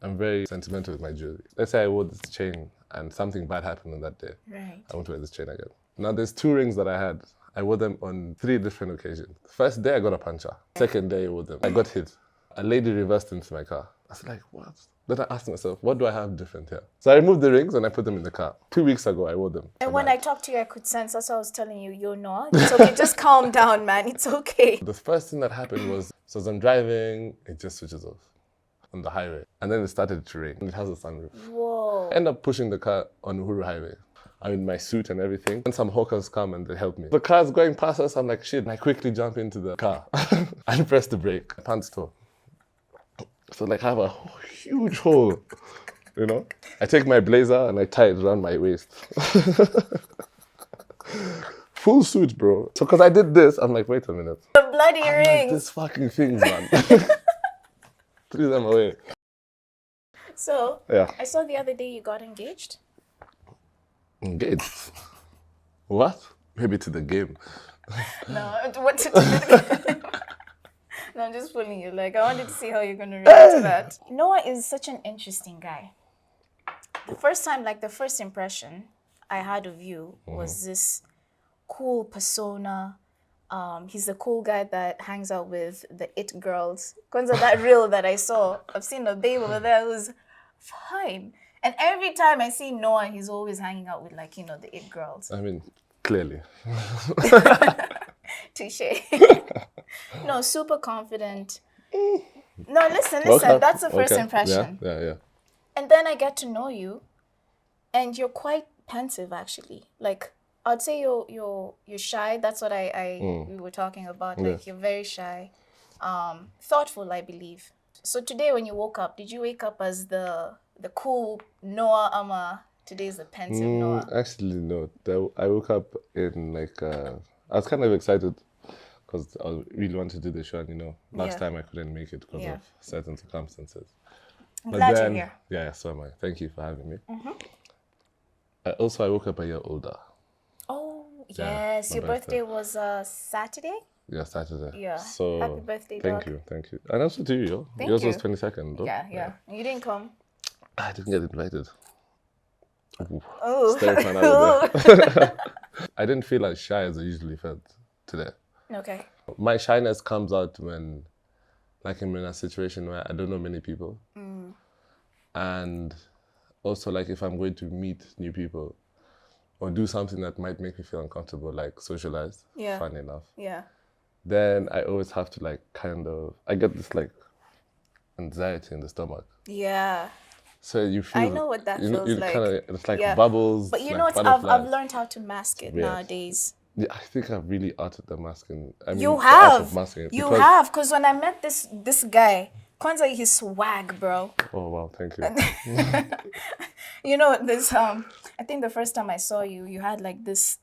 I'm very sentimental with my jewelry. Let's say I wore this chain and something bad happened on that day. Right. I want to wear this chain again. Now there's 2 rings that I had. I wore them on 3 different occasions. First day I got a puncture. Second day I wore them. I got hit. A lady reversed into my car. I was like, what? Then I asked myself, what do I have different here? So I removed the rings and I put them in the car. 2 weeks ago I wore them. And when I talked to you, I could sense, that's what I was telling you, you're not. It's okay, just calm down, man. It's okay. The first thing that happened was, so as I'm driving, it just switches off on the highway. And then it started to rain. And it has a sunroof. Whoa. I end up pushing the car on Uhuru Highway. I'm in my suit and everything. And some hawkers come and they help me. The car's going past us. I'm like, shit. And I quickly jump into the car and press the brake. My pants tore. So like I have a huge hole, you know? I take my blazer and I tie it around my waist. Full suit, bro. So because I did this, I'm like, wait a minute. The bloody Like, rings. these fucking things, man. Threw them away. So, Yeah. I saw the other day you got engaged. Engaged. What? Maybe to the game. No, what to do? No, I'm just fooling you. Like, I wanted to see how you're going to react to that. Noah is such an interesting guy. The first time, like the first impression I had of you was this cool persona. He's the cool guy that hangs out with the it girls. Kwanzaa, that reel that I saw, I've seen a babe over there who's fine. And every time I see Noah, he's always hanging out with, like, you know, the it girls. I mean, clearly. Touche. No, super confident. No, listen, that's the first impression. Yeah. And then I get to know you, and you're quite pensive, actually. Like, I'd say you're shy. That's what we were talking about. Like, you're very shy. Thoughtful, I believe. So today when you woke up, did you wake up as the cool Noah Ama? Today's the pensive Noah. Actually, no. I woke up in like, I was kind of excited because I really wanted to do the show, and you know, last time I couldn't make it because of certain circumstances. I'm glad you're here. Yeah, so am I. Thank you for having me. I woke up a year older. Oh, yes. Your birthday was Saturday? Yeah, Saturday. Yeah. So happy birthday, thank dog. you. And also to you, yo. Thank Yours you. was 22nd, though. Yeah. You didn't come. I didn't get invited. Oh. Terrifying out there. I didn't feel as shy as I usually felt today. Okay. My shyness comes out when, like, I'm in a situation where I don't know many people. And also, like, if I'm going to meet new people or do something that might make me feel uncomfortable, like socialize, fun enough. Yeah. Then I always have to, like, I get this, like, anxiety in the stomach. Yeah. So you feel... I know what that feels like. It's like bubbles. But you like know what? I've learned how to mask it nowadays. Yeah, I think I've really outed the masking. You have. Because when I met this guy, Kwanzaa, he's swag, bro. Oh, wow. Thank you. You know, this, I think the first time I saw you, you had like this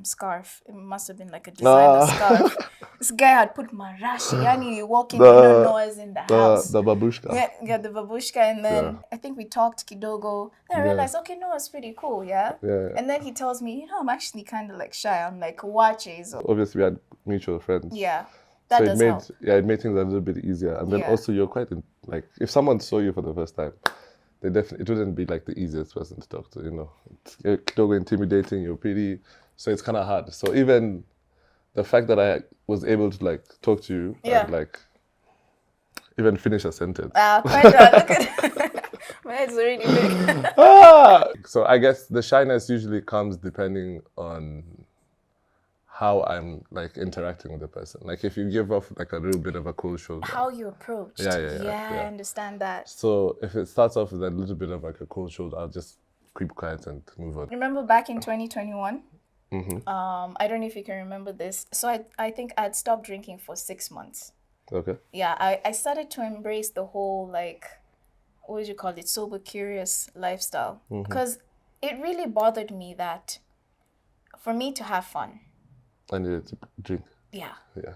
scarf. It must have been like a designer scarf. This guy had put marashi. Yani, you walk in, you don't know is in the house. The babushka. Yeah, the babushka. And then I think we talked kidogo. Then I realized, okay, no, it's pretty cool, yeah? And then he tells me, you know, I'm actually kind of like shy. I'm like, watch it. Obviously, we had mutual friends. Yeah. That does help. Yeah, it made things a little bit easier. And then also you're quite, like, if someone saw you for the first time, it wouldn't be like the easiest person to talk to, you know. You're kidogo intimidating, you're pretty, so it's kind of hard. So even the fact that I was able to, like, talk to you and, like, even finish a sentence. Quite look at my head's already big. So I guess the shyness usually comes depending on how I'm, like, interacting with the person. Like, if you give off, like, a little bit of a cold shoulder. How you approached. Yeah, I understand that. So if it starts off with a little bit of, like, a cold shoulder, I'll just keep quiet and move on. Remember back in 2021? I don't know if you can remember this. So I think I'd stopped drinking for 6 months. Okay. Yeah, I started to embrace the whole, like, what would you call it, sober curious lifestyle. Because it really bothered me that for me to have fun, I needed to drink. Yeah. Yeah.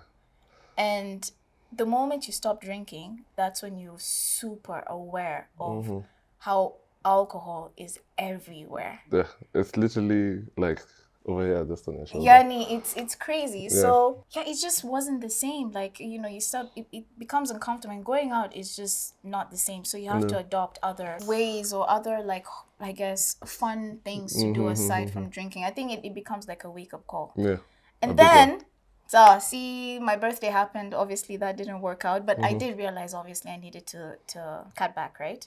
And the moment you stop drinking, that's when you're super aware of how alcohol is everywhere. Yeah, it's literally like over here, just on your shoulder. Yani, it's crazy. Yeah. So yeah, it just wasn't the same. Like, you know, it becomes uncomfortable, and going out is just not the same. So you have to adopt other ways or other, like, I guess, fun things to do aside from drinking. I think it becomes like a wake-up call. Yeah. And then, so see, my birthday happened. Obviously, that didn't work out. But I did realize, obviously, I needed to cut back, right?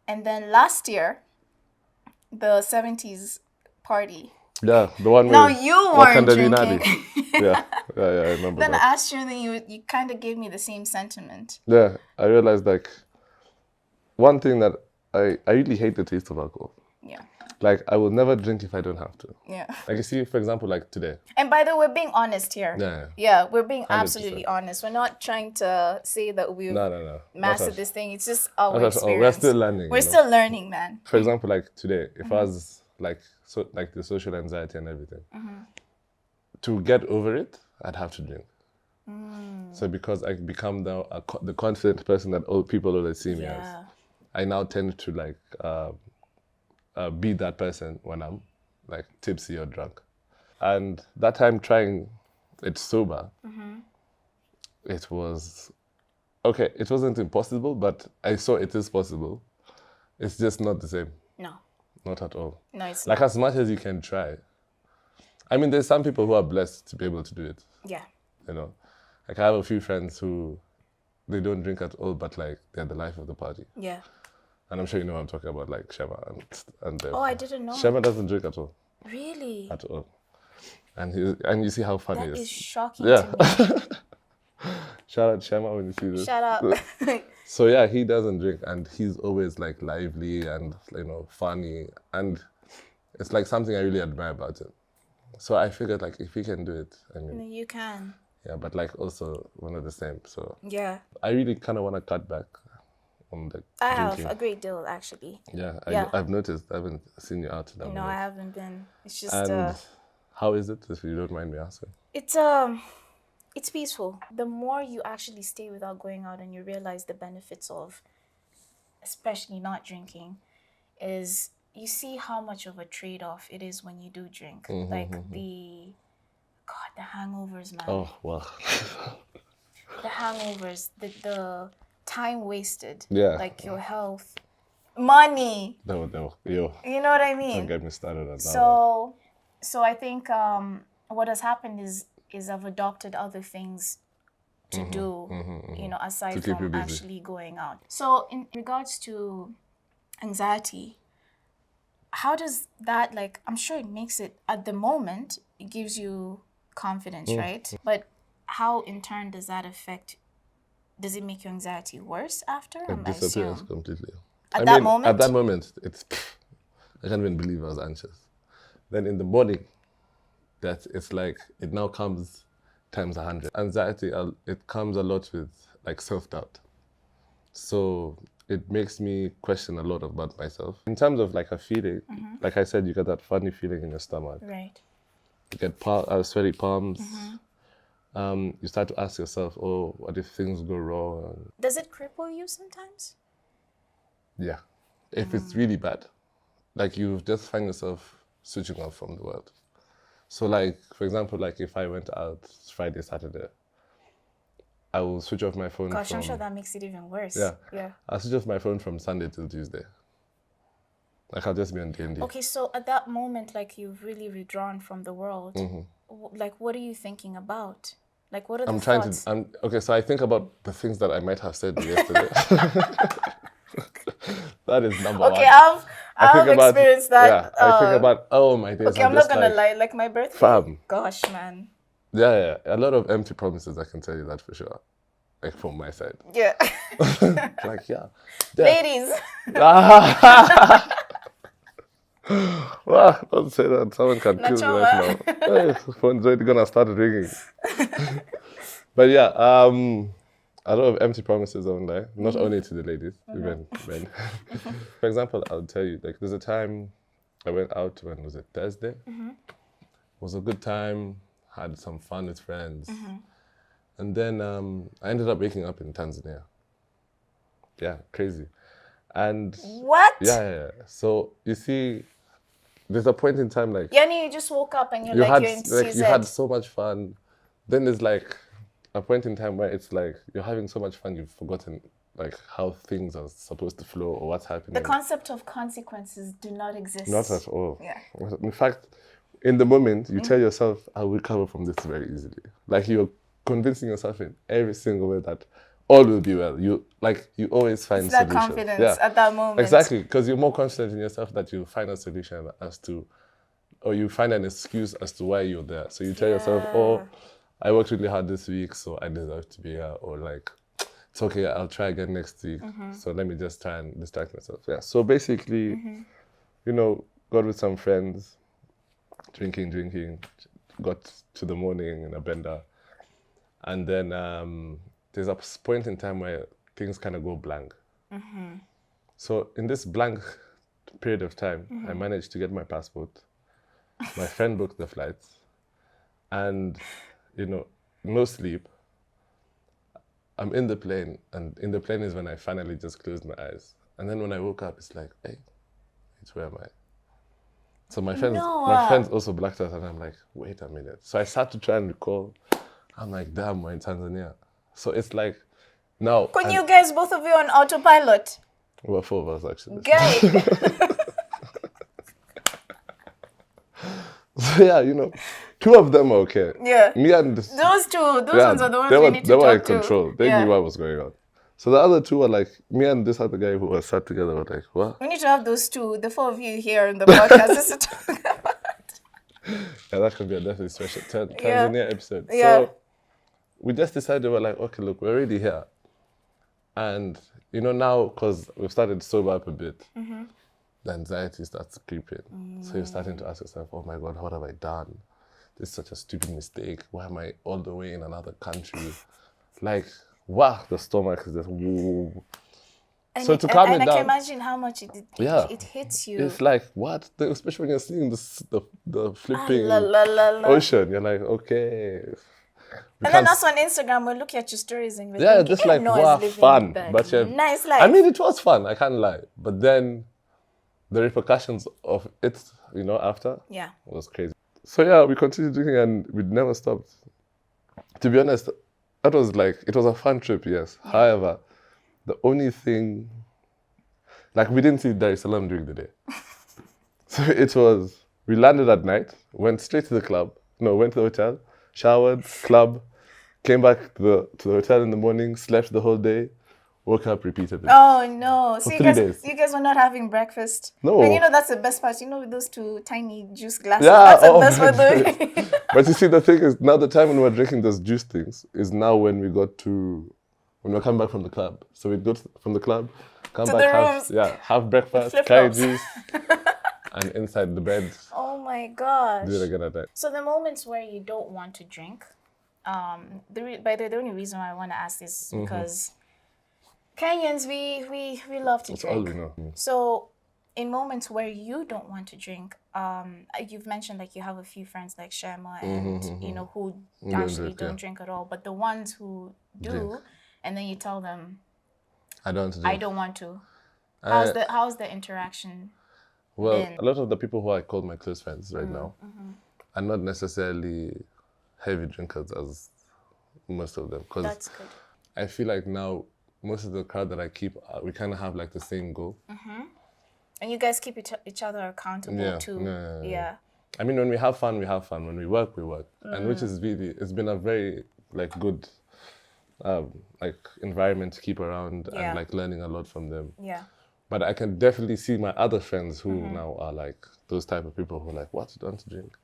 And then last year, the 70s party. Yeah, the one Now with you weren't Wakanda drinking. yeah, I remember Then that. I asked you, and then you kind of gave me the same sentiment. Yeah, I realized, like, one thing that I really hate the taste of alcohol. Yeah. Like, I will never drink if I don't have to. Yeah. Like, you see, for example, like today. And by the way, we're being honest here. Yeah. Yeah, we're being 100%. absolutely honest. We're not trying to say that we've No. mastered this thing. It's just our Not at all. experience. We're still learning. We're still learning, man. For example, like today, if I was like the social anxiety and everything, to get over it, I'd have to drink. So because I become now the confident person that all people always see me as, I now tend to like be that person when I'm like tipsy or drunk. And that time trying it sober, it was okay. It wasn't impossible, but I saw it is possible. It's just not the same. No. Not at all. No, it's Like, as much as you can try. I mean, there's some people who are blessed to be able to do it. Yeah. You know, like I have a few friends who they don't drink at all, but like they're the life of the party. Yeah. And I'm sure you know what I'm talking about, like Shema and Oh, I didn't know. Shema doesn't drink at all. Really? At all. And you see how funny That it is is. shocking Yeah. to me. Shout out Shema when you see this. Shout out. So yeah, he doesn't drink, and he's always like lively and, you know, funny, and it's like something I really admire about him. So I figured, like, if he can do it, I mean, You can. yeah, but like also one of the same. So Yeah. I really kind of want to cut back on the I drinking. have a great deal, actually. Yeah, Yeah. I've noticed. I haven't seen you out in a No, minute. I haven't been. It's just And how is it, if you don't mind me asking? it's peaceful. The more you actually stay without going out and you realize the benefits of especially not drinking, is you see how much of a trade-off it is when you do drink. Like the hangovers, man. Oh, wow. The hangovers, the time wasted. Yeah. Like your health, money. No, yo, You know what I mean? don't get me started on that one. So I think what has happened is I've adopted other things to do, you know, aside keep you from busy. actually going out. So in regards to anxiety, how does that, like, I'm sure it makes it, at the moment, it gives you confidence, right? But how in turn does that affect, does it make your anxiety worse after? It disappears completely. At that moment? At that moment, it's, I can't even believe I was anxious. Then in the morning, that it's like, it now comes times 100. Anxiety, it comes a lot with like self-doubt. So it makes me question a lot about myself. In terms of like a feeling, like I said, you get that funny feeling in your stomach. Right. You get sweaty palms. You start to ask yourself, oh, what if things go wrong? Does it cripple you sometimes? Yeah. If it's really bad, like you just find yourself switching off from the world. So like, for example, like if I went out Friday, Saturday, I will switch off my phone. Gosh, I'm sure that makes it even worse. Yeah. I'll switch off my phone from Sunday till Tuesday. Like I'll just be on D&D. Okay, so at that moment, like you've really withdrawn from the world. Like, what are you thinking about? Like, what are the thoughts? Okay, so I think about the things that I might have said yesterday. That is number one. Okay, I've experienced that. Yeah, I think about, oh my days. Okay, I'm not gonna lie, like my birthday. Fam. Gosh, man. Yeah. A lot of empty promises, I can tell you that for sure. Like from my side. Yeah. Like, yeah. Ladies. Well, don't say that. Someone can kill me right now. Hey, phone's already gonna start ringing. But yeah, a lot of empty promises on there. Not only to the ladies, even men. For example, I'll tell you, like, there's a time I went out, when was it, Thursday? It was a good time, had some fun with friends. And then I ended up waking up in Tanzania. Yeah, crazy. And What? yeah. So you see, there's a point in time like you just woke up and you're you had you're in like CZ. you had so much fun. Then there's like a point in time where it's like you're having so much fun you've forgotten like how things are supposed to flow or what's happening. The concept of consequences do not exist. Not at all. Yeah. In fact, in the moment, you tell yourself, I'll recover from this very easily. Like you're convincing yourself in every single way that all will be well. You always find it's that solutions. confidence at that moment. Exactly, because you're more confident in yourself that you'll find a solution as to, or you find an excuse as to why you're there. So you tell yourself, oh, I worked really hard this week, so I deserve to be here. Or like, it's okay, I'll try again next week. So let me just try and distract myself. Yeah. So basically, you know, got with some friends, drinking, got to the morning in a bender. And then there's a point in time where things kind of go blank. So in this blank period of time, I managed to get my passport. My friend booked the flights. And, you know, no sleep. I'm in the plane, and in the plane is when I finally just closed my eyes. And then when I woke up, it's like, hey, where am I? So my friends also blacked out, and I'm like, wait a minute. So I started to try and recall. I'm like, damn, we're in Tanzania. So it's like, now. Can you guys, both of you, on autopilot? Well, 4 of us actually. Gay. So yeah, you know, 2 of them are okay. Yeah. Me and those ones are the ones we need to they were in talk to. control. They knew what was going on. So the other 2 were like, me and this other guy who were sat together were like, what? We need to have those 2, the 4 of you here in the podcast just to talk about. Yeah, that could be a definitely special Tanzania episode. Yeah. So we just decided, we're like, okay, look, we're already here. And, you know, now, because we've started to sober up a bit, the anxiety starts creeping. So you're starting to ask yourself, oh my God, what have I done? This is such a stupid mistake. Why am I all the way in another country? Like, wow, the stomach is just, whoa. And so to calm it down. And I can imagine how much it hits you. It's like, what? Especially when you're seeing the flipping ocean. You're like, okay. And then also on Instagram, we'll look at your stories and we're thinking, just like, wow, fun. But nice life. I mean, it was fun. I can't lie. But then the repercussions of it, you know, after was crazy. So yeah, we continued drinking and we never stopped. To be honest, that was like, it was a fun trip, yes. Yeah. However, the only thing, like we didn't see Dar es Salaam during the day. So it was, we landed at night, went straight to the club, went to the hotel, showered, club, came back to the hotel in the morning, slept the whole day, woke up, repeated it. Oh no. For so 3 days. You guys were not having breakfast? No. And you know that's the best part. You know with those 2 tiny juice glasses? Yeah, that's the best part doing. But you see, the thing is, now the time when we're drinking those juice things is now when we got to, when we're coming back from the club. So we go from the club, come to back, have breakfast, carry juice, and inside the bed. Oh my gosh. Do it again at night. So the moments where you don't want to drink, the only reason why I want to ask this is because Kenyans, we love to drink. That's all we know. So in moments where you don't want to drink, you've mentioned like you have a few friends like Shema and you know who actually don't drink at all, but the ones who do, and then you tell them, I don't want to. How's the interaction? Well, a lot of the people who I call my close friends right now are not necessarily heavy drinkers as most of them. Because that's good. I feel like now most of the crowd that I keep, we kind of have like the same goal. And you guys keep each other accountable too. Yeah. I mean, when we have fun, we have fun. When we work, we work. And which is really, it's been a very like good like environment to keep around and like learning a lot from them. Yeah. But I can definitely see my other friends who now are like those type of people who are like, what, you don't drink?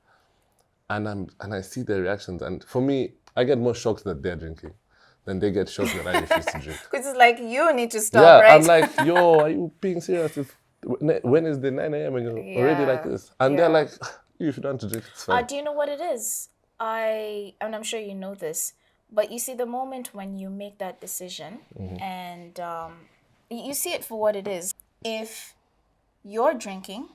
And I see their reactions. And for me, I get more shocked that they're drinking than they get shocked that I refuse to drink. Because it's like, you need to stop, right? I'm like, yo, are you being serious? When is the 9 a.m. and you're already like this? And they're like, you should want to drink, it's fine. Do you know what it is? And I'm sure you know this, but you see the moment when you make that decision and you see it for what it is. If you're drinking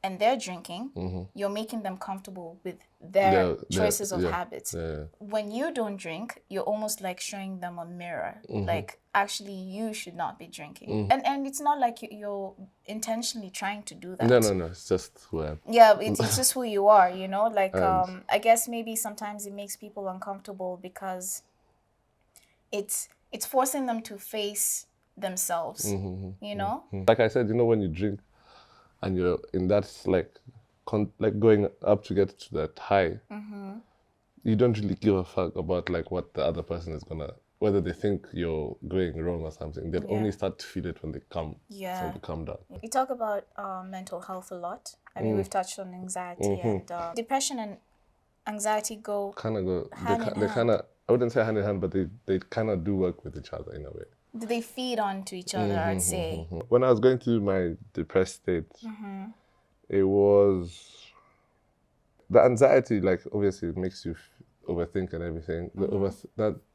and they're drinking, you're making them comfortable with their choices of habits. Yeah. When you don't drink, you're almost like showing them a mirror. Like, actually, you should not be drinking. And it's not like you're intentionally trying to do that. No. It's just who I am. Yeah, it's just who you are, you know? Like, I guess maybe sometimes it makes people uncomfortable because it's forcing them to face themselves, you know? Like I said, you know, when you drink and you're in that, like going up to get to that high, you don't really give a fuck about like what the other person is gonna, whether they think you're going wrong or something. They'll only start to feel it when they come, so they come down. You talk about mental health a lot. I mean, we've touched on anxiety and depression and anxiety go Kind of go, hand in they hand. kind of, I wouldn't say hand in hand, but they kind of do work with each other in a way. Do they feed onto each other, I'd say? When I was going through my depressed state, it was the anxiety. Like obviously, it makes you overthink and everything.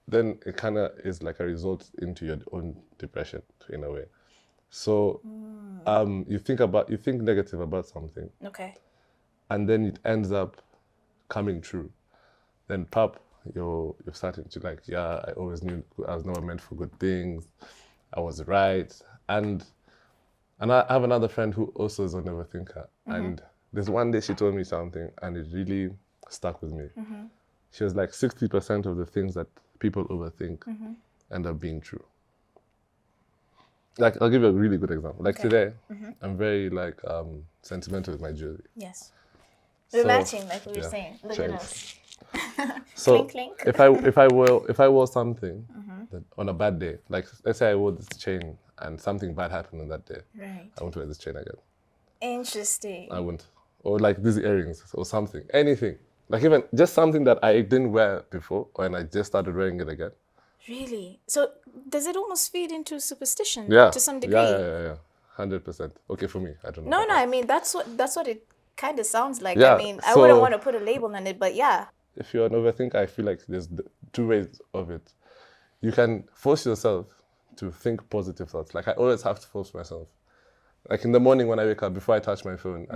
Then it kind of is like a result into your own depression in a way. So, you think negative about something, Okay. and then it ends up coming true. Then pop, you're starting to like, yeah, I always knew I was never meant for good things. I was right. And I have another friend who also is an overthinker. And there's one day she told me something and it really stuck with me. She was like, 60% of the things that people overthink end up being true. Like, I'll give you a really good example. Like today, I'm very like sentimental with my jewelry. Yes. We're matching, like we were saying. Look at us. So Clink, clink. if I wore something that on a bad day, like let's say I wore this chain and something bad happened on that day, Right. I won't wear this chain again. Interesting. I won't. Or like these earrings or something, anything. Like even just something that I didn't wear before and I just started wearing it again. Really? So does it almost feed into superstition Yeah. to some degree? Yeah. 100%. Okay, for me, I don't know. No, I mean that's what it kind of sounds like. Yeah, I mean, I so- wouldn't want to put a label on it, but yeah. If you're an overthinker, I feel like there's two ways of it. You can force yourself to think positive thoughts. Like I always have to force myself. Like in the morning when I wake up, before I touch my phone,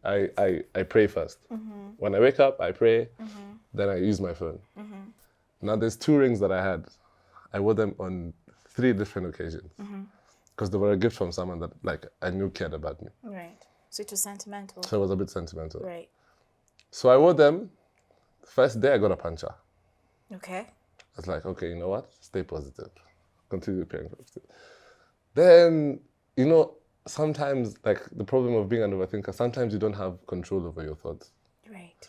I pray first. When I wake up, I pray, then I use my phone. Now there's 2 rings that I had. I wore them on 3 different occasions because they were a gift from someone that like I knew cared about me. Right. So it was sentimental. So it was a bit sentimental. Right. So I wore them. The first day I got a puncture. Okay. I was like, okay, you know what? Stay positive. Continue praying positive. Then, you know, sometimes like the problem of being an overthinker, sometimes you don't have control over your thoughts. Right.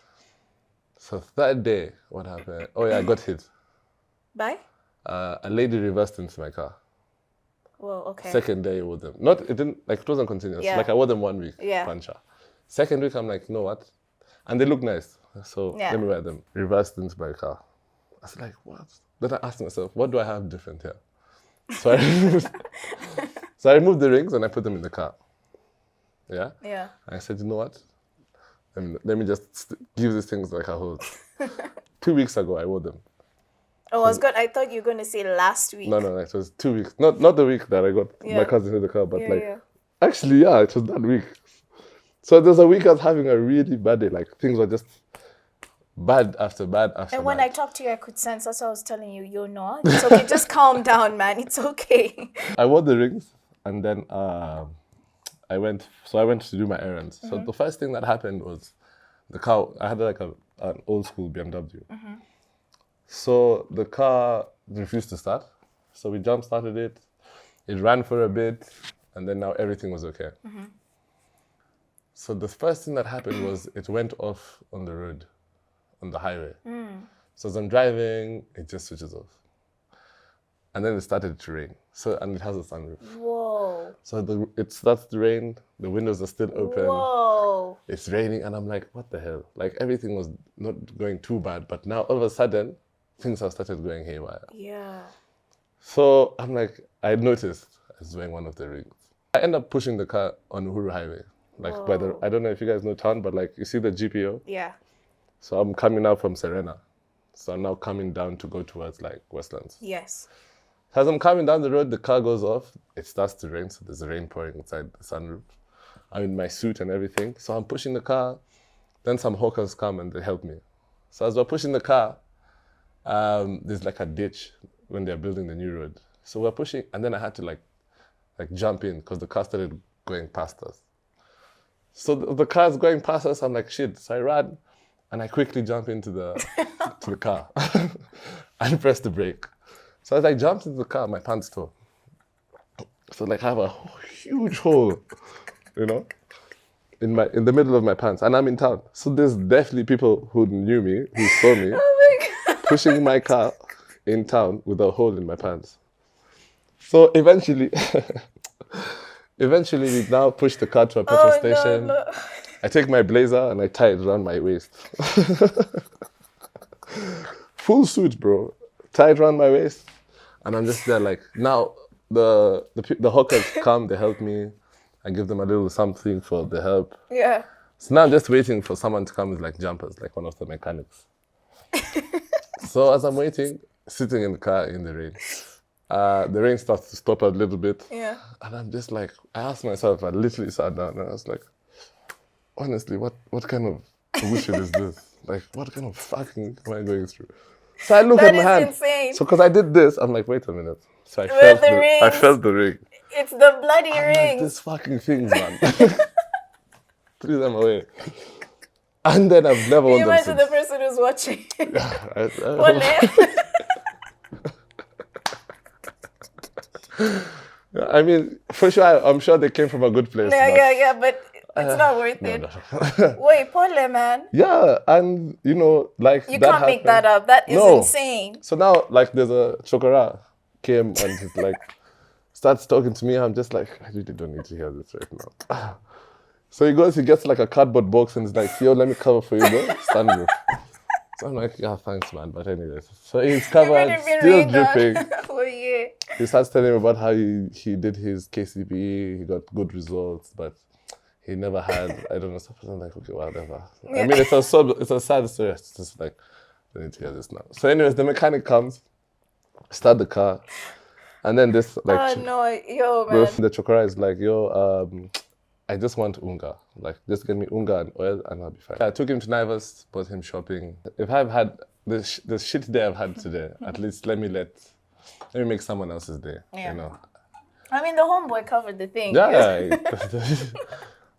So 3rd day, what happened? Oh yeah, I got hit. Bye? A lady reversed into my car. Well, okay. 2nd day I wore them. It wasn't continuous. Yeah. Like I wore them 1 week, Yeah. puncture. 2nd week, I'm like, you know what? And they look nice. So Yeah. let me wear them. Reversed into my car. I was like, what? Then I asked myself, what do I have different here? So I removed the rings and I put them in the car. Yeah? Yeah. I said, you know what? Let me just give these things like a hold. 2 weeks ago, I wore them. Oh, I thought you were going to say last week. No, it was 2 weeks. Not the week that I got my cousin in the car, but actually, yeah, it was that week. So there's a week I was having a really bad day. Like things were just bad after bad after And when bad. I talked to you, I could sense. That's what I was telling you. You're not. It's okay. Just calm down, man. It's okay. I wore the rings and then I went to do my errands. So the first thing that happened was the car. I had like an old school BMW. So the car refused to start. So we jump started it. It ran for a bit, and then now everything was okay. So the first thing that happened was it went off on the road, on the highway. So as I'm driving, it just switches off. And then it started to rain. And it has a sunroof. Whoa. So it starts to rain, the windows are still open. Whoa. It's raining, and I'm like, what the hell? Like everything was not going too bad, but now all of a sudden, things have started going haywire. Yeah. So I'm like, I noticed I was wearing one of the rings. I end up pushing the car on Uhuru Highway. Like I don't know if you guys know town, but like you see the GPO? Yeah. So I'm coming out from Serena. So I'm now coming down to go towards like Westlands. Yes. As I'm coming down the road, the car goes off. It starts to rain, so there's rain pouring inside the sunroof. I'm in my suit and everything. So I'm pushing the car. Then some hawkers come and they help me. So as we're pushing the car, there's like a ditch when they're building the new road. So we're pushing, and then I had to like jump in because the car started going past us. So the car's going past us. I'm like, shit. So I ran, and I quickly jump into the to the car and press the brake. So as I jumped into the car, my pants tore. So like I have a huge hole, you know, in the middle of my pants, and I'm in town. So there's definitely people who knew me, who saw me, pushing my car in town with a hole in my pants. So eventually, we now push the car to a petrol station. No. I take my blazer and I tie it around my waist. Full suit, bro. Tie it around my waist. And I'm just there like, now the hawkers come, they help me. I give them a little something for the help. Yeah. So now I'm just waiting for someone to come with like jumpers, like one of the mechanics. So as I'm waiting, sitting in the car in the rain, the rain starts to stop a little bit. Yeah. And I'm just like, I asked myself, I literally sat down and I was like, honestly, what kind of bullshit is this? Like, what kind of fucking am I going through? So I look at my hand. Insane. So because I did this, I'm like, wait a minute. So I felt the ring. It's the bloody ring. Like, these fucking things, man. Threw them away. And then I've never worn them since. Imagine the person who's watching. I mean, for sure, I'm sure they came from a good place. Yeah, but it's not worth it. No. Wait, Paul, man. Yeah, and you know, like you can't make that up. That is insane. So now, like, there's a chokora came and he's like, starts talking to me. I'm just like, I really don't need to hear this right now. So he gets like a cardboard box and he's like, yo, let me cover for you, bro. Stand with. So I'm like, yeah, thanks, man. But anyways, so he's covered, still dripping. Oh, yeah. He starts telling me about how he did his KCPE, he got good results, but he never had, I don't know, stuff. I'm like, okay, whatever. Yeah. I mean, it's a sad story. It's just like, I need to hear this now. So anyways, the mechanic comes, start the car, and then this, like... Oh, no, yo, man. The chokora is like, yo, I just want unga. Like, just get me unga and oil and I'll be fine. I took him to Naivas, bought him shopping. If I've had the shit day I've had today, at least let me make someone else's day, you know. I mean, the homeboy covered the thing. Yeah,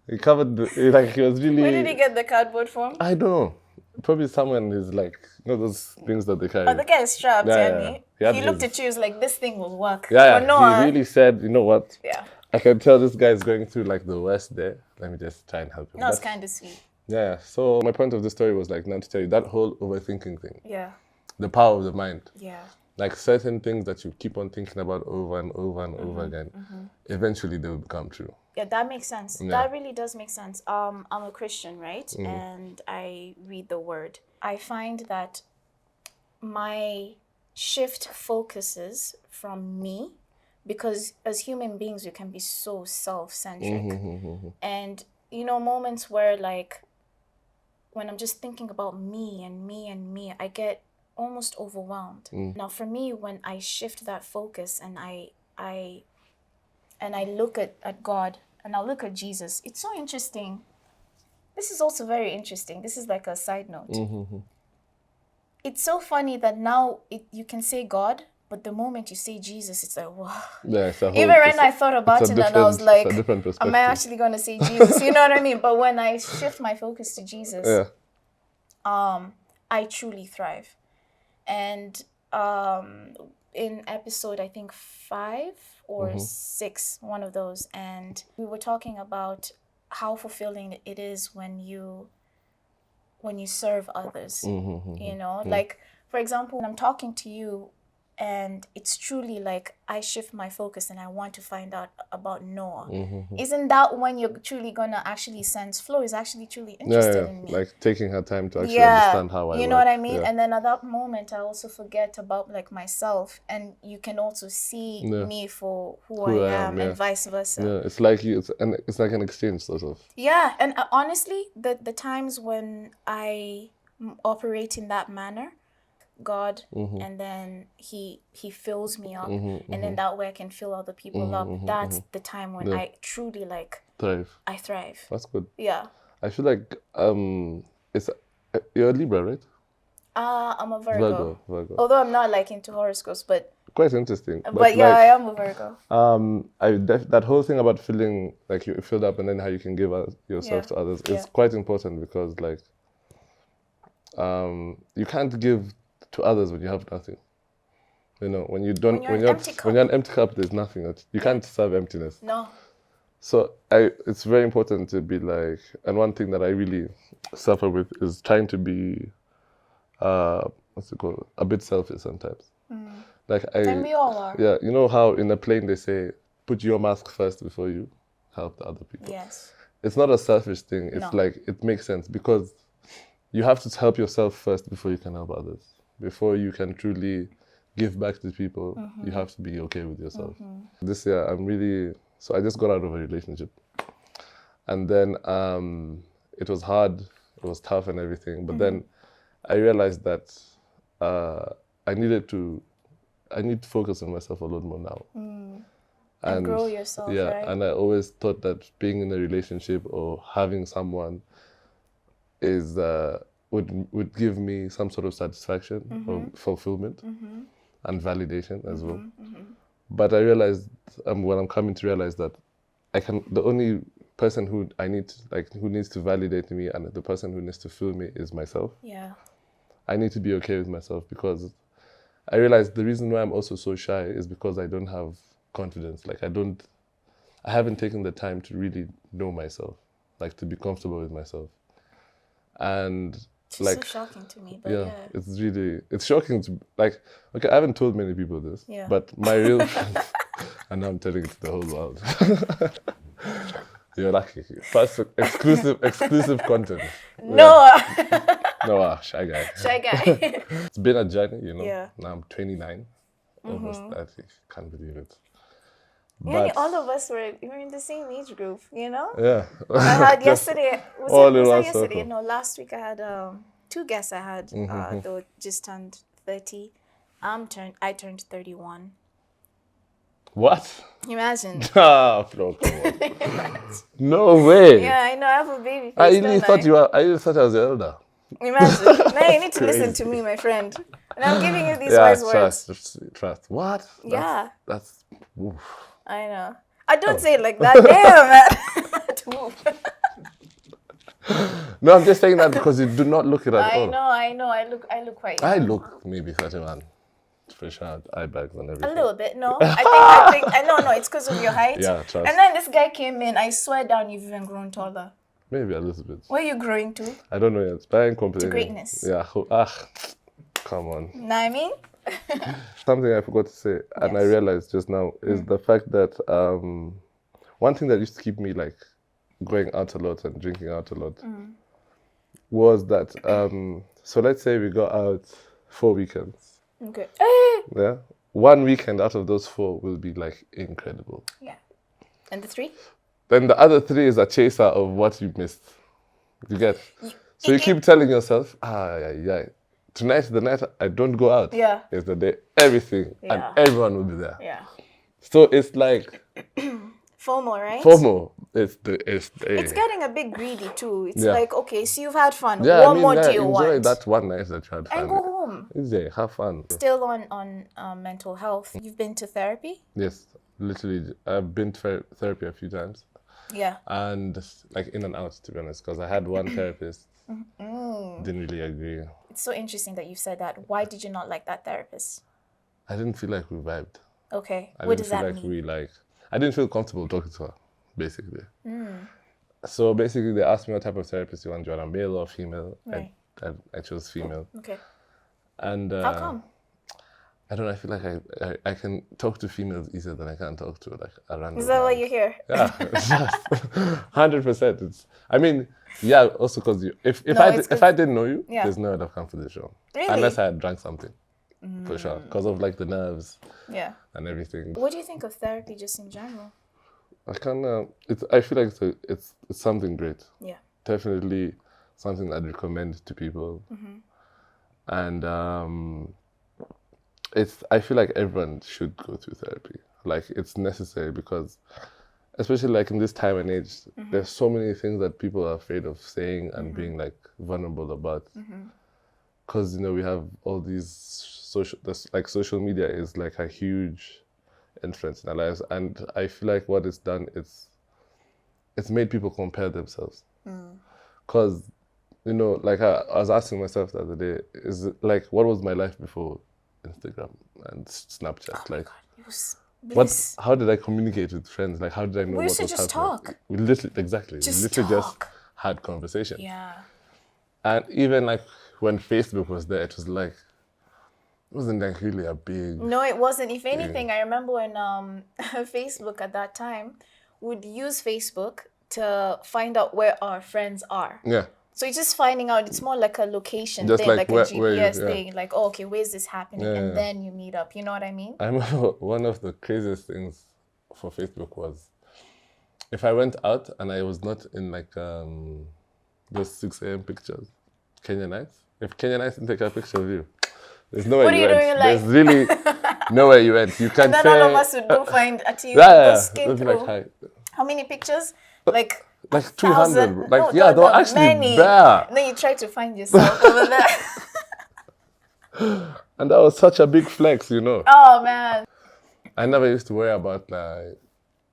he covered he was really... Where did he get the cardboard from? I don't know. Probably someone is like, you know those things that they carry. Oh, the guy is strapped, He looked at you, he was like, this thing will work. Yeah, he really said, you know what? Yeah. I can tell this guy is going through like the worst day. Let me just try and help him. No, it's kind of sweet. Yeah, so my point of the story was like, now to tell you, that whole overthinking thing. Yeah. The power of the mind. Yeah. Like certain things that you keep on thinking about over and over and over again, eventually they will become true. Yeah, that makes sense. Yeah. That really does make sense. I'm a Christian, right? And I read the word. I find that my shift focuses from me, because as human beings, we can be so self-centric. And, you know, moments where like, when I'm just thinking about me and me and me, I get almost overwhelmed. Now, for me, when I shift that focus and I look at God and I look at Jesus, it's so interesting. This is also very interesting. This is like a side note. It's so funny that now you can say God, but the moment you say Jesus, it's like, wow. Yeah, even when I thought about it and I was like, am I actually going to say Jesus? You know what I mean? But when I shift my focus to Jesus, I truly thrive. And in episode, I think 5 or 6, one of those, and we were talking about how fulfilling it is when you serve others, you know, like, for example, when I'm talking to you and it's truly like I shift my focus and I want to find out about Noah. Isn't that when you're truly gonna actually sense Flo is actually truly interested in me? Like taking her time to actually understand how I work. You know what I mean? Yeah. And then at that moment, I also forget about like myself, and you can also see me for who I am, and vice versa. Yeah, it's like it's like an exchange sort of. Yeah, and honestly, the times when I operate in that manner, God, and then he fills me up, and then that way I can fill other people up. That's the time when I truly like Thrive. I thrive. That's good. Yeah. I feel like it's you're a Libra, right? I'm a Virgo. Virgo. Although I'm not like into horoscopes, but Quite interesting. but yeah, I am a Virgo. That whole thing about feeling like you filled up and then how you can give yourself to others is quite important because like you can't give to others when you have nothing. You know, when you're an empty cup, there's nothing. You can't serve emptiness. No. So it's very important to be like, and one thing that I really suffer with is trying to be, what's it called, a bit selfish sometimes. Like And we all are. Yeah, you know how in a plane they say, put your mask first before you help the other people. Yes. It's not a selfish thing. It's like, it makes sense because you have to help yourself first before you can help others. Before you can truly give back to people, you have to be okay with yourself. This year, so I just got out of a relationship. And then it was hard, it was tough and everything. But then I realized that I need to focus on myself a lot more now. And grow yourself, right? And I always thought that being in a relationship or having someone is would give me some sort of satisfaction or fulfillment and validation as well. But I realized, I'm coming to realize that the only person who needs to validate me and the person who needs to feel me is myself. Yeah. I need to be okay with myself because I realized the reason why I'm also so shy is because I don't have confidence. Like I haven't taken the time to really know myself, like to be comfortable with myself. And it's so shocking to me, but yeah. It's shocking to, like, okay, I haven't told many people this, but my real friends, and now I'm telling it to the whole world. You're lucky. First exclusive content. No. No, shy guy. Shy guy. It's been a journey, you know. Yeah. Now I'm 29, almost 30. Can't believe it. Yeah, all of us were in the same age group, you know? Yeah. I had yesterday, was it yesterday? Circle. No, last week I had 2 guests I had, they just turned 30. I turned 31. What? Imagine. Ah, Flo, come on. No way. Yeah, I know, I have a baby. I really thought I was the elder. Imagine. Now you need to listen to me, my friend. And I'm giving you these wise words. Trust. What? That's oof. I know. I don't say it like that. Damn, man. No, I'm just saying that because you do not look it at all. I know. I look quite young. I look maybe 31. For sure, eye bags and everything. A little bit, no. I think, no, it's because of your height. Yeah, trust. And then this guy came in, I swear down, you've even grown taller. Maybe a little bit. Where are you growing to? I don't know yet, but I'm complaining. To greatness. Yeah, come on. Know what I mean? Something I forgot to say, and I realized just now, is the fact that one thing that used to keep me like going out a lot and drinking out a lot was that, so let's say we got out 4 weekends. Okay. Yeah. 1 weekend out of those 4 will be like incredible. Yeah. And the 3? Then the other 3 is a chaser of what you missed. You get? So you keep telling yourself, tonight, the night I don't go out. Yeah. Is the day everything and everyone will be there. Yeah. So it's like FOMO, right? FOMO. It's getting a bit greedy too. It's like, okay, so you've had fun. Yeah, What more do you want? Enjoy that one night that you had fun. And go home. Have fun. Still on mental health. You've been to therapy? Yes, literally. I've been to therapy a few times. Yeah. And like in and out, to be honest, because I had one therapist. Didn't really agree. It's so interesting that you said that. Why did you not like that therapist? I didn't feel like we vibed. Okay. What does that mean? I didn't feel comfortable talking to her, basically. So basically, they asked me what type of therapist you want. Do you want a male or female? Right. I chose female. Okay. And how come? I don't know. I feel like I can talk to females easier than I can talk to like a random. Is that why you're here? Yeah, 100%. It's. I mean, yeah. Also, because if I didn't know you, there's no way I'd have come for the show. Really? Unless I had drank something, for sure. Because of like the nerves. Yeah. And everything. What do you think of therapy just in general? I feel like it's something great. Yeah. Definitely something I'd recommend to people. And I feel like everyone should go through therapy. Like it's necessary because especially like in this time and age, there's so many things that people are afraid of saying and being like vulnerable about. Because, you know, we have all these social media is like a huge influence in our lives. And I feel like what it's done, it's made people compare themselves. Because, you know, like I was asking myself the other day, is it like, what was my life before Instagram and Snapchat? Like, It was bliss. how did I communicate with friends? Like, how did I know We what used to was just happening? talk. We literally, just had conversations. Yeah. And even like when Facebook was there, it was like, it wasn't like really a big... No, it wasn't. If anything, I remember when Facebook at that time would use Facebook to find out where our friends are. Yeah. So it's just finding out, it's more like a location Just thing, like a where GPS you, thing. Like, oh, okay, where's this happening? And then you meet up. You know what I mean? I remember one of the craziest things for Facebook was if I went out and I was not in like those 6 a.m. pictures, Kenya nights. If Kenya nights didn't take a picture of you, there's nowhere What you are you went. doing, There's really nowhere you went. You can And then say... all of us would go find at you, yeah, go skim they'll be through. like, hi. How many pictures? Like 200. 1,000. Like, No, there were actually many. bare. And then you try to find yourself over there. And that was such a big flex, you know. Oh, man. I never used to worry about like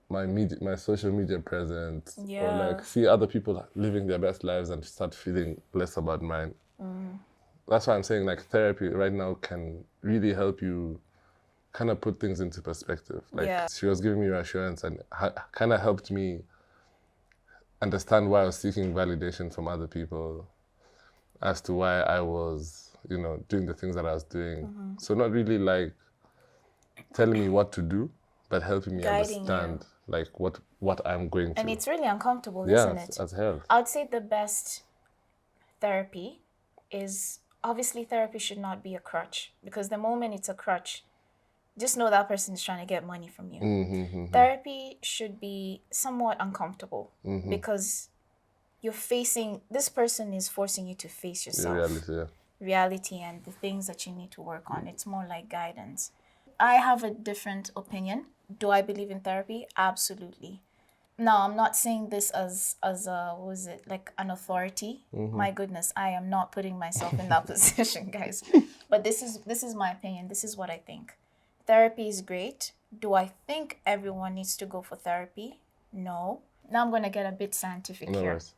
my social media presence or like see other people living their best lives and start feeling less about mine. That's why I'm saying like therapy right now can really help you kind of put things into perspective. Like she was giving me reassurance and kind of helped me understand why I was seeking validation from other people as to why I was, you know, doing the things that I was doing. So not really like telling me what to do, but helping me understand like what I'm going through. And it's really uncomfortable, isn't it? As hell. I would say the best therapy is, obviously therapy should not be a crutch, because the moment it's a crutch, just know that person is trying to get money from you. Therapy should be somewhat uncomfortable because you're facing, this person is forcing you to face yourself. Reality and the things that you need to work on. It's more like guidance. I have a different opinion. Do I believe in therapy? Absolutely. Now, I'm not saying this as a, what was it, like an authority. My goodness, I am not putting myself in that position, guys. But this is my opinion. This is what I think. Therapy is great. Do I think everyone needs to go for therapy? No. Now I'm going to get a bit scientific here. Worries.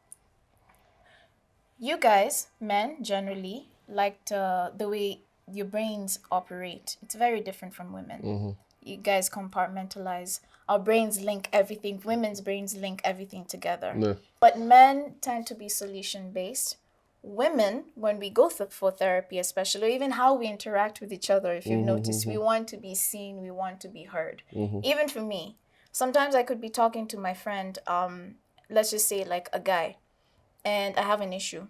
You guys, men, generally, like the way your brains operate. It's very different from women. You guys compartmentalize. Our brains link everything. Women's brains link everything together. No. But men tend to be solution-based. Women, when we go for therapy especially, or even how we interact with each other, if you've noticed, we want to be seen, we want to be heard. Even for me, sometimes I could be talking to my friend, let's just say like a guy, and I have an issue.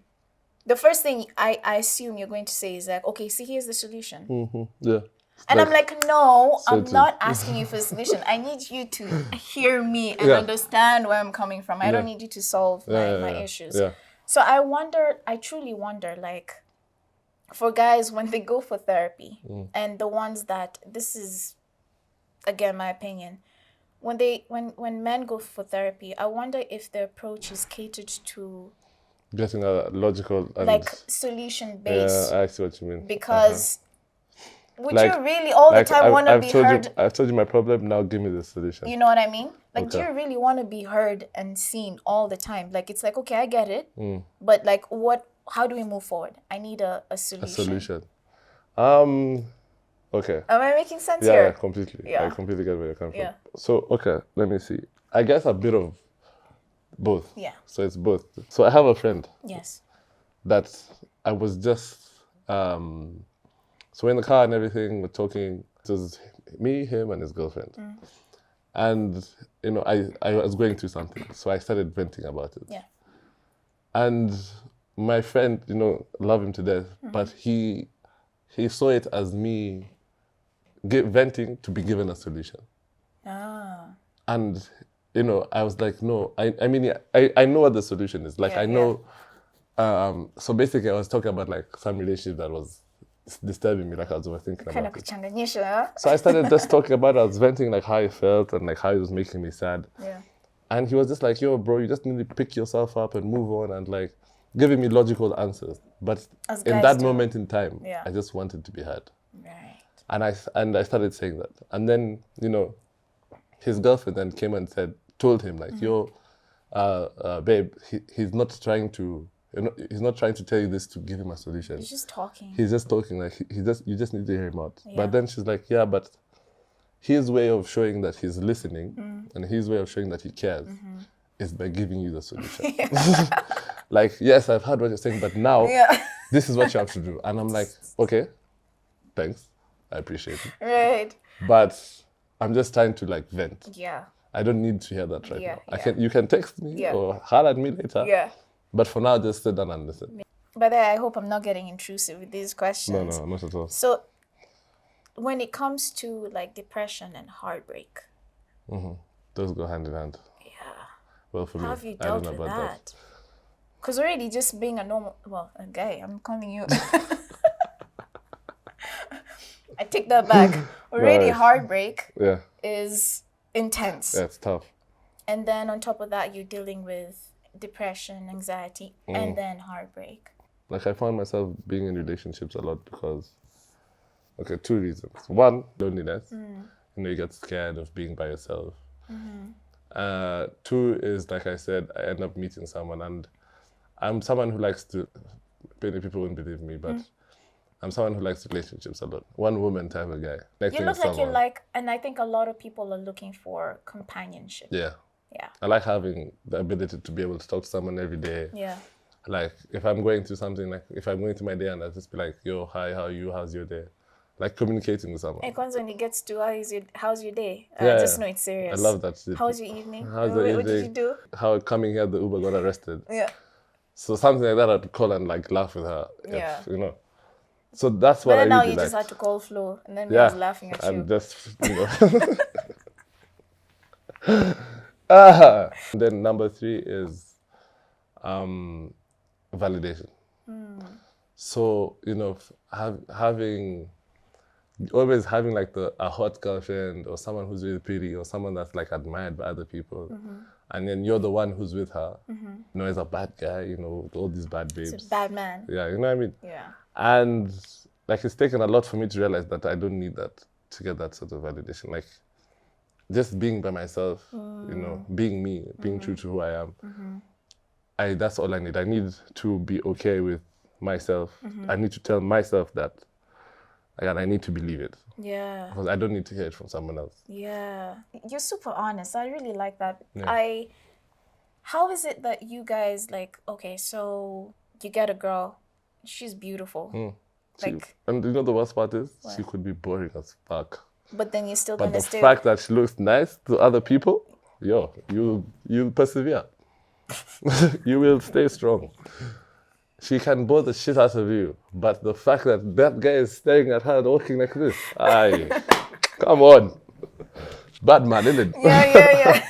The first thing I assume you're going to say is like, okay, see, here's the solution. Yeah. And I'm like, no, I'm not asking you for a solution. I need you to hear me and understand where I'm coming from. I don't need you to solve my issues. So I truly wonder, like, for guys, when they go for therapy, and the ones that, this is, again, my opinion, when men go for therapy, I wonder if the approach is catered to getting a logical and like solution-based. Yeah, I see what you mean. Because would you really all the time want to be heard? I've told you my problem, now give me the solution. You know what I mean? Like, do you really want to be heard and seen all the time? Like, it's like, okay, I get it. But like, how do we move forward? I need a solution. A solution. Okay. Am I making sense here? Yeah, completely. Yeah. I completely get where you're coming from. Yeah. So, okay, let me see. I guess a bit of both. Yeah. So it's both. So I have a friend. Yes. That I was just, so we're in the car and everything, we're talking. It was me, him, and his girlfriend. And, you know, I was going through something. So I started venting about it. Yeah. And my friend, you know, love him to death, but he saw it as me venting to be given a solution. And, you know, I was like, no, I mean, I know what the solution is. Like, I know, so basically I was talking about like some relationship that was disturbing me, like I was overthinking about it. So I started just talking about it, I was venting like how I felt and like how it was making me sad. Yeah. And he was just like, yo, bro, you just need to pick yourself up and move on, and like giving me logical answers. But As in guys that do. moment in time, Yeah. I just wanted to be heard. Right. And I started saying that. And then, you know, his girlfriend then came and told him like, yo, babe, he's not trying to, he's not trying to tell you this to give him a solution. He's just talking. He's just talking, like you just need to hear him out. Yeah. But then she's like, yeah, but his way of showing that he's listening and his way of showing that he cares is by giving you the solution. Like, yes, I've heard what you're saying, but now this is what you have to do. And I'm like, okay, thanks. I appreciate it. Right. But I'm just trying to like vent. Yeah. I don't need to hear that right Yeah, now. You can text me or holler at me later. Yeah. But for now, just sit down and listen. But I hope I'm not getting intrusive with these questions. No, not at all. So when it comes to like depression and heartbreak, Those go hand in hand. yeah, Well, for me, how have you I don't dealt know with about that? Because already just being a guy, I'm calling you. I take that back. Already Right. heartbreak Yeah, is intense. yeah, it's tough. And then on top of that, you're dealing with depression, anxiety, and then heartbreak. Like, I found myself being in relationships a lot because, okay, two reasons. One, loneliness. You know, you get scared of being by yourself. Two is, like I said, I end up meeting someone, and I'm someone who likes to, many people wouldn't believe me, but I'm someone who likes relationships a lot. One woman type of guy. You look like you like, and I think a lot of people are looking for companionship. Yeah. Yeah. I like having the ability to be able to talk to someone every day. Yeah. Like, if I'm going through something, like, if I'm going through my day and I'll just be like, yo, hi, how are you? How's your day? Like, communicating with someone. And once when it gets to how's your day? Yeah, I just know it's serious. I love that shit. How's your evening? How's the What did you evening? do? How coming here, the Uber got arrested. Yeah. So something like that, I'd call and like laugh with her. Yeah. You know. So that's what But then I now really you like. just had to call Flo, and then I was laughing at and you. just, you know. Then number 3 is validation. So, you know, always having like a hot girlfriend or someone who's really pretty or someone that's like admired by other people. And then you're the one who's with her. You know, as a bad guy, you know, with all these bad babes. It's a bad man. Yeah, you know what I mean? Yeah. And like, it's taken a lot for me to realize that I don't need that to get that sort of validation. Like, just being by myself, you know, being me, being true to who I am. That's all I need. I need to be okay with myself. I need to tell myself that, and I need to believe it. Yeah. Because I don't need to hear it from someone else. Yeah. You're super honest. I really like that. Yeah. How is it that you guys like, okay, so you get a girl, she's beautiful. And you know the worst part is? She could be boring as fuck. But then you're still But gonna the stay. fact that she looks nice to other people, you persevere. You will stay strong. She can bore the shit out of you, but the fact that that guy is staring at her walking like this, come on. Bad man, isn't it? Yeah.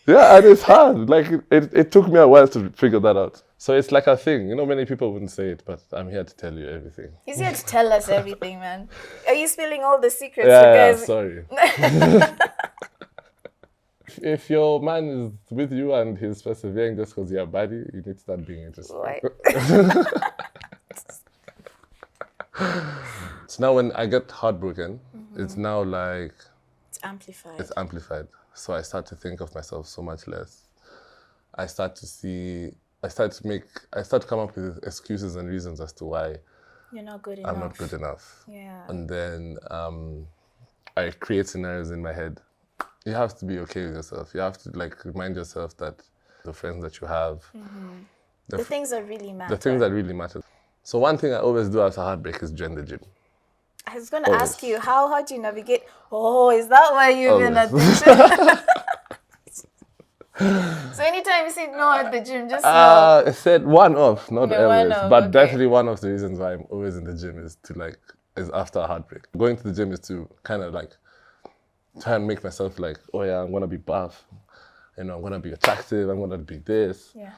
Yeah, and it's hard. Like, it took me a while to figure that out. So it's like a thing. You know, many people wouldn't say it, but I'm here to tell you everything. He's here to tell us everything, man. Are you spilling all the secrets? Yeah, Because sorry. If your man is with you and he's persevering just because you're a baddie, you need to start being interested. Right. So now when I get heartbroken, it's now like, It's amplified. it's amplified. So I start to think of myself so much less. I start to come up with excuses and reasons as to why You're not good enough. I'm not good enough. Yeah. And then I create scenarios in my head. You have to be okay with yourself. You have to like remind yourself that the friends that you have, The things that really matter. the things that really matter. So one thing I always do after heartbreak is join the gym. I was going to Always. ask you, how do you navigate? Oh, is that why you've been at the Always. gym? So anytime you say no at the gym, just know. I said one off, not Yeah, one always, off, but okay. definitely one of the reasons why I'm always in the gym is after a heartbreak. Going to the gym is to kind of like try and make myself like, oh yeah, I'm gonna be buff, you know, I'm gonna be attractive, I'm gonna be this. Yeah.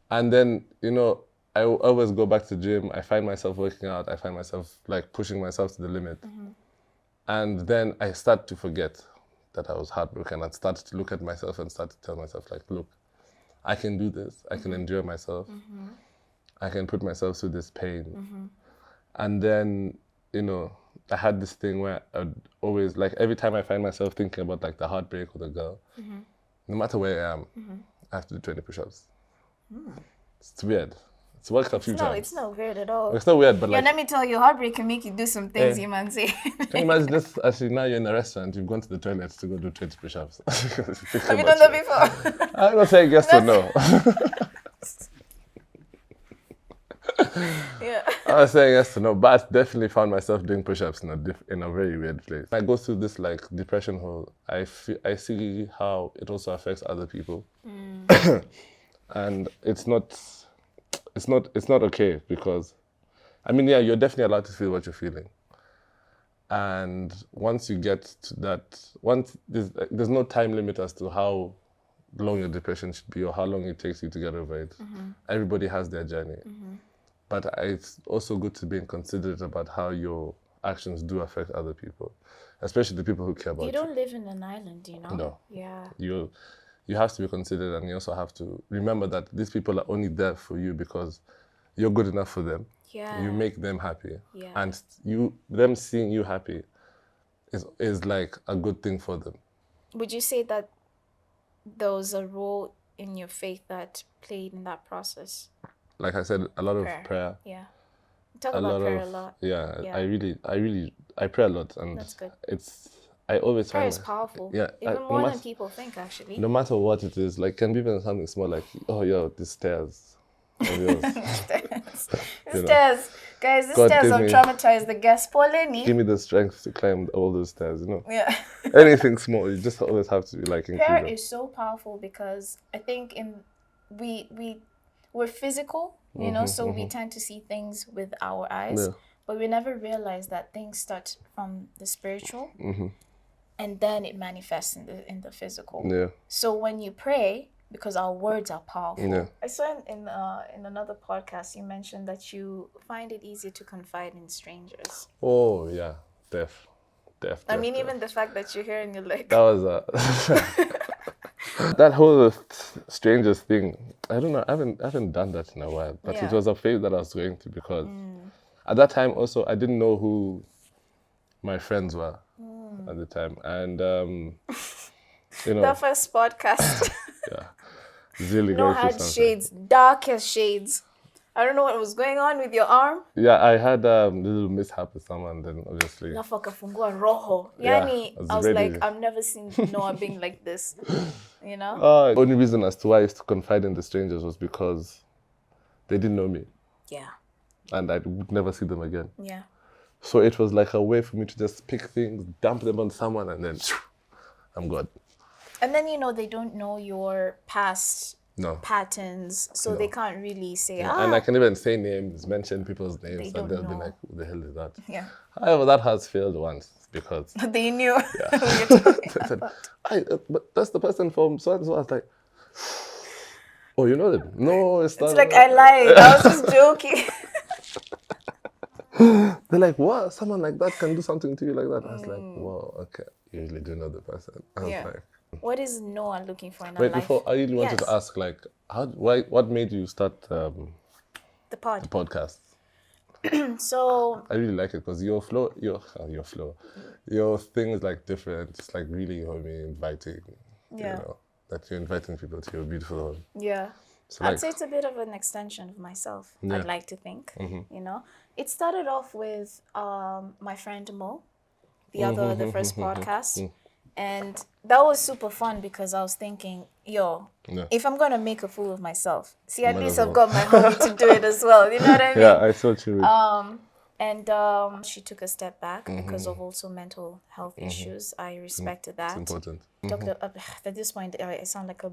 And then, you know, I always go back to the gym. I find myself working out. I find myself like pushing myself to the limit. And then I start to forget that I was heartbroken, I'd started to look at myself and start to tell myself, like, look, I can do this. I can endure myself. I can put myself through this pain. And then, you know, I had this thing where I'd always, like, every time I find myself thinking about, like, the heartbreak with a girl, no matter where I am, I have to do 20 push-ups. It's weird. It's worked a few times. It's not weird at all. It's not weird, but let me tell you, heartbreak can make you do some things you man say. Can you imagine this? Actually, now you're in a restaurant, you've gone to the toilet to go do 20 push-ups. Have you done that before? I'm not saying yes or no. Yeah. I was saying yes or no, but I definitely found myself doing push-ups in a very weird place. I go through this like depression hole. I see how it also affects other people, and it's not okay because, I mean, yeah, you're definitely allowed to feel what you're feeling. And once you get to that, there's no time limit as to how long your depression should be or how long it takes you to get over it. Everybody has their journey. But it's also good to be considerate about how your actions do affect other people, especially the people who care about you. You don't live in an island, you know? No. Yeah. You have to be considerate, and you also have to remember that these people are only there for you because you're good enough for them. Yeah. You make them happy. Yeah. And them seeing you happy is like a good thing for them. Would you say that there was a role in your faith that played in that process? Like I said, a lot of prayer. Yeah. You talk about prayer a lot. Yeah. I pray a lot, and that's good. I always prayer find is powerful. Yeah. Even more than people think, actually. No matter what it is, like, can be even something small, like, oh, yo, these stairs. Stairs. Guys, these stairs have traumatized the guests. Poor Lenny. Give me the strength to climb all those stairs, you know? Yeah. Anything small, you just always have to be like included. Prayer is so powerful because I think we're physical, you know, so we tend to see things with our eyes, but we never realize that things start from the spiritual, and then it manifests in the physical. Yeah. So when you pray, because our words are powerful. Yeah. I saw in another podcast you mentioned that you find it easier to confide in strangers. Oh yeah, def. I mean, even the fact that you're here and you're like, that was that whole strangers thing. I don't know. I haven't done that in a while, but it was a phase that I was going through because at that time also I didn't know who my friends were at the time, and you know, that first podcast. Yeah. Really no, had shades, darkest shades. I don't know what was going on with your arm. Yeah, I had a little mishap with someone, then obviously. Nafakafungua rojo. Yani, I was like, I've never seen Noah being like this, you know? The only reason as to why I used to confide in the strangers was because they didn't know me. Yeah. And I would never see them again. Yeah. So it was like a way for me to just pick things, dump them on someone, and then I'm good. And then, you know, they don't know your past patterns, so they can't really say, And I can even say names, mention people's names, and they'll be like, who the hell is that? Yeah. However, that has failed once because... they knew who you're talking about. But that's the person from so-and-so. I was like, oh, you know them? No, it's not. It's like, I lied. I was just joking. They're like, what? Someone like that can do something to you like that? I was like, whoa, okay. You usually do know the person. I was like... What is Noah looking for in a life? Wait, before, I really wanted to ask, like, what made you start the podcast? So... I really like it because your thing is, like, different. It's, like, really homey, inviting, you know, that you're inviting people to your beautiful home. Yeah. So, I'd say it's a bit of an extension of myself, I'd like to think, you know. It started off with my friend Mo, the first podcast. And that was super fun because I was thinking, if I'm going to make a fool of myself, see, at least I've got my homie to do it as well. You know what I mean? Yeah, I saw you. And she took a step back because of also mental health issues. I respected that. It's important. At this point, I sound like a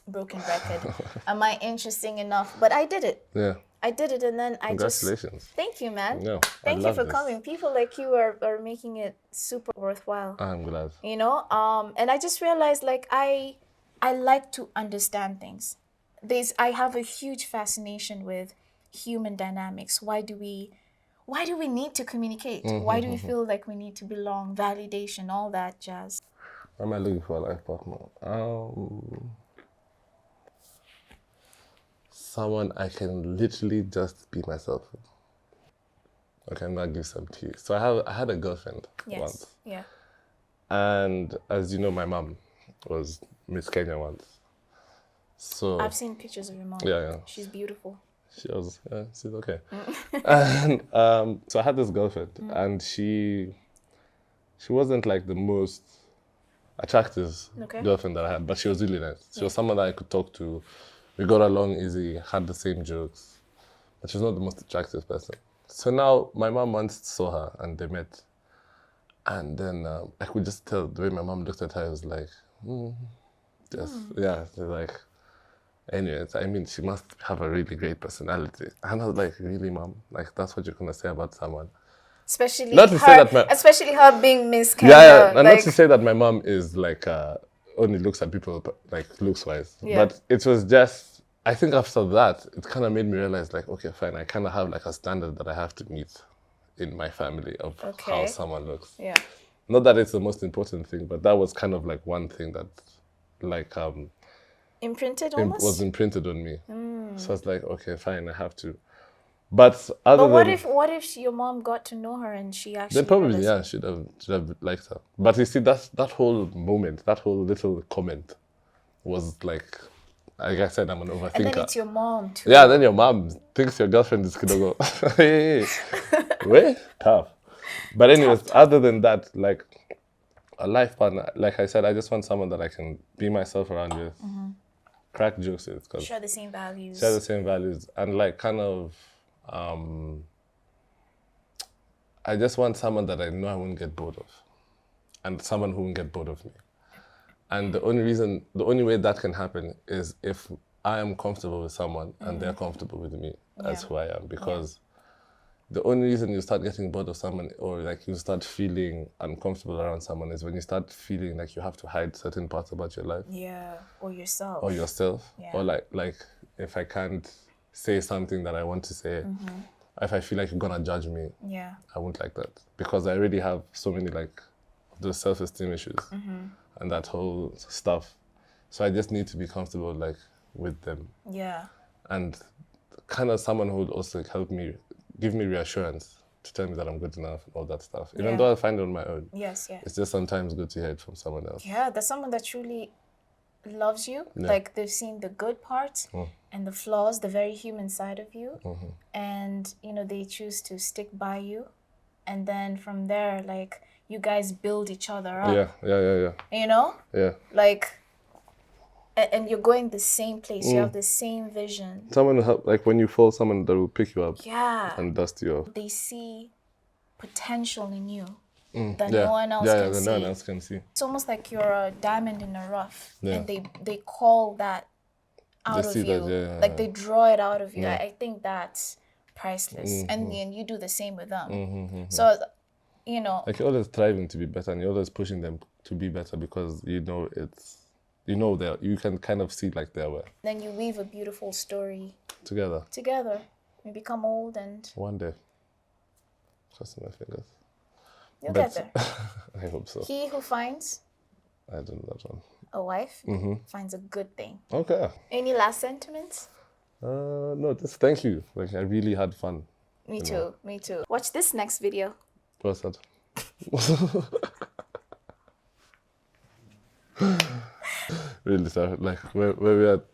broken record. Am I interesting enough? But I did it. Yeah. I did it, and then Congratulations. Thank you, man. No, Thank you for coming. People like you are making it super worthwhile. I'm glad. You know, and I just realized, like, I like to understand things. I have a huge fascination with human dynamics. Why do we need to communicate? Why do we feel like we need to belong, validation, all that jazz? What am I looking for a life partner? Someone I can literally just be myself with. Okay, I'm gonna give some tea. So I had a girlfriend once. Yeah. And as you know, my mom was Miss Kenya once. So I've seen pictures of your mom. Yeah. She's beautiful. She's okay. And so I had this girlfriend, and she wasn't like the most attractive girlfriend that I had, but she was really nice. She was someone that I could talk to. We got along easy, had the same jokes, but she was not the most attractive person. So now my mom once saw her and they met. And then I could just tell the way my mom looked at her, I was like, yeah, like, anyways, I mean, she must have a really great personality. And I was like, really, mom? Like, that's what you're going to say about someone? Especially not to say that especially her being Miss Kenya. Yeah, and not to say that my mom is like, only looks at people, like, looks-wise. Yeah. But it was just, I think after that, it kind of made me realize, like, okay, fine, I kind of have like a standard that I have to meet in my family of how someone looks. Yeah. Not that it's the most important thing, but that was kind of like one thing that like imprinted almost? Was imprinted on me. So I was like, okay, fine, I have to. But what if your mom got to know her and she actually then probably should have liked her. But you see, that whole moment, that whole little comment was like I said, I'm an overthinker. And then it's your mom too. Yeah, then your mom thinks your girlfriend is gonna go, hey, wait, tough. But anyways, other than that, like a life partner, like I said, I just want someone that I can be myself around with, crack jokes with, share the same values. And like kind of, I just want someone that I know I won't get bored of, and someone who won't get bored of me. And the only way that can happen is if I am comfortable with someone and they're comfortable with me as who I am. Because the only reason you start getting bored of someone or like you start feeling uncomfortable around someone is when you start feeling like you have to hide certain parts about your life. Yeah, or yourself. Yeah. Or like if I can't say something that I want to say, if I feel like you're gonna judge me, I won't like that. Because I already have so many like those self-esteem issues. And that whole stuff. So I just need to be comfortable like with them. Yeah. And kind of someone who would also help me, give me reassurance to tell me that I'm good enough and all that stuff. Even though I find it on my own. Yes. It's just sometimes good to hear it from someone else. Yeah, there's someone that truly loves you. Yeah. Like they've seen the good parts and the flaws, the very human side of you. And, they choose to stick by you. And then from there, like, you guys build each other up. Yeah. Yeah. Like, and you're going the same place. You have the same vision. Someone who like when you fall, someone that will pick you up. Yeah. And dust you off. They see potential in you that no one else can see. No one else can see. It's almost like you're a diamond in the rough, and they call that out of you. Like they draw it out of you. Yeah. I think that's priceless, and you do the same with them. So. Like you're always striving to be better and you're always pushing them to be better because that you can kind of see like their way. Then you weave a beautiful story. Together. You become old and... One day. Crossing my fingers. You'll get there. I hope so. He who finds... I don't know that one. A wife finds a good thing. Okay. Any last sentiments? No, just thank you. Like I really had fun. Me too. Watch this next video. What's that? Really sorry. Like where we at?